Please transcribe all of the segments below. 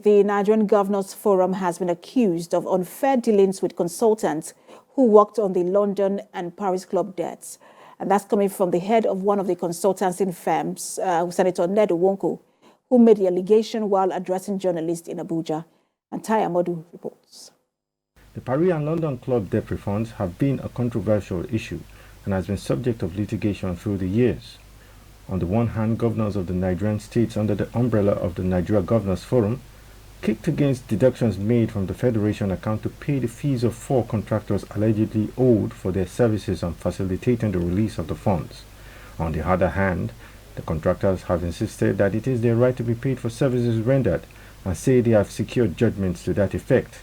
The Nigerian Governors Forum has been accused of unfair dealings with consultants who worked on the London and Paris club debts. And that's coming from the head of one of the consultancy firms, Senator Ned Nwoko, who made the allegation while addressing journalists in Abuja. And Taya Modu reports. The Paris and London club debt refunds have been a controversial issue and has been subject of litigation through the years. On the one hand, governors of the Nigerian states under the umbrella of the Nigeria Governors Forum kicked against deductions made from the Federation account to pay the fees of 4 contractors allegedly owed for their services on facilitating the release of the funds. On the other hand, the contractors have insisted that it is their right to be paid for services rendered and say they have secured judgments to that effect.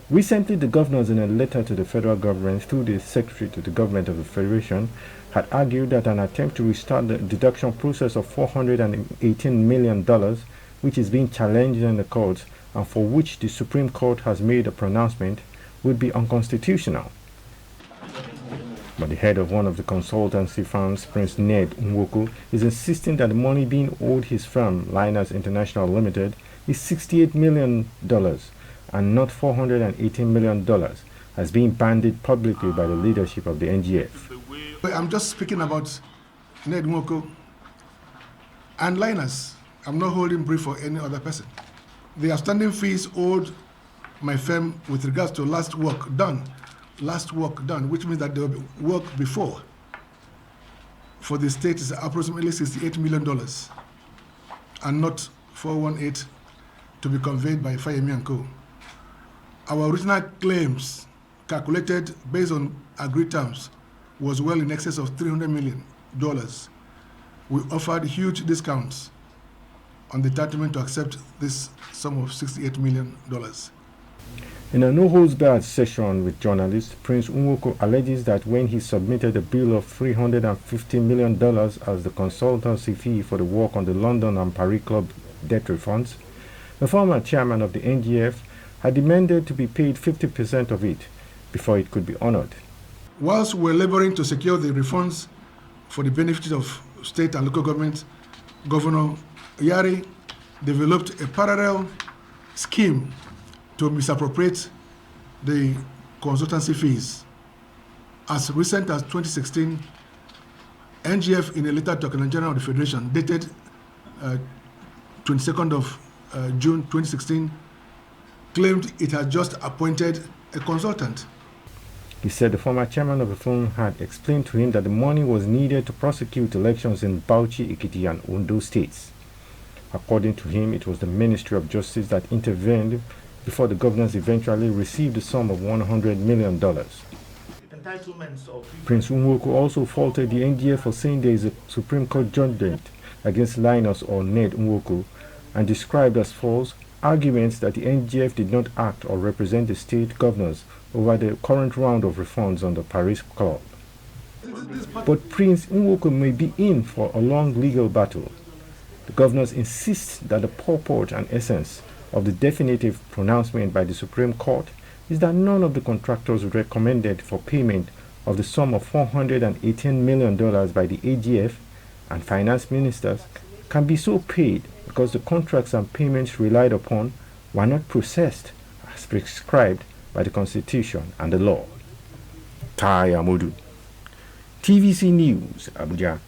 Recently, the governors, in a letter to the federal government through the Secretary to the Government of the Federation, had argued that an attempt to restart the deduction process of $418 million, which is being challenged in the courts and for which the Supreme Court has made a pronouncement, would be unconstitutional. But the head of one of the consultancy firms, Prince Ned Nwoko, is insisting that the money being owed his firm, Liners International Limited, is $68 million and not $418 million, as being banded publicly by the leadership of the NGF. I'm just speaking about Ned Nwoko and Liners. I'm not holding brief for any other person. The outstanding fees owed my firm with regards to last work done, which means that the work before for the state is approximately $68 million and not 418 to be conveyed by Fayemi & Co. Our original claims, calculated based on agreed terms, was well in excess of $300 million. We offered huge discounts on the entitlement to accept this sum of $68 million. In a no-holds-barred session with journalists, Prince Nwoko alleges that when he submitted a bill of $350 million as the consultancy fee for the work on the London and Paris club debt refunds, the former chairman of the NGF had demanded to be paid 50% of it before it could be honored. Whilst we're laboring to secure the refunds for the benefit of state and local government, Governor Yari developed a parallel scheme to misappropriate the consultancy fees. As recent as 2016, NGF, in a letter to the General of the Federation dated 22nd of June 2016, claimed it had just appointed a consultant. He said the former chairman of the firm had explained to him that the money was needed to prosecute elections in Bauchi, Ekiti, and Ondo states. According to him, it was the Ministry of Justice that intervened before the governors eventually received the sum of $100 million. Prince Nwoko also faulted the NGF for saying there is a Supreme Court judgment against Linus or Ned Nwoko and described as false arguments that the NGF did not act or represent the state governors over the current round of refunds on the Paris club. But Prince Nwoko may be in for a long legal battle. The governors insist that the purport and essence of the definitive pronouncement by the Supreme Court is that none of the contractors recommended for payment of the sum of $418 million by the AGF and finance ministers can be so paid because the contracts and payments relied upon were not processed as prescribed by the Constitution and the law. Taya Modu, TVC News, Abuja.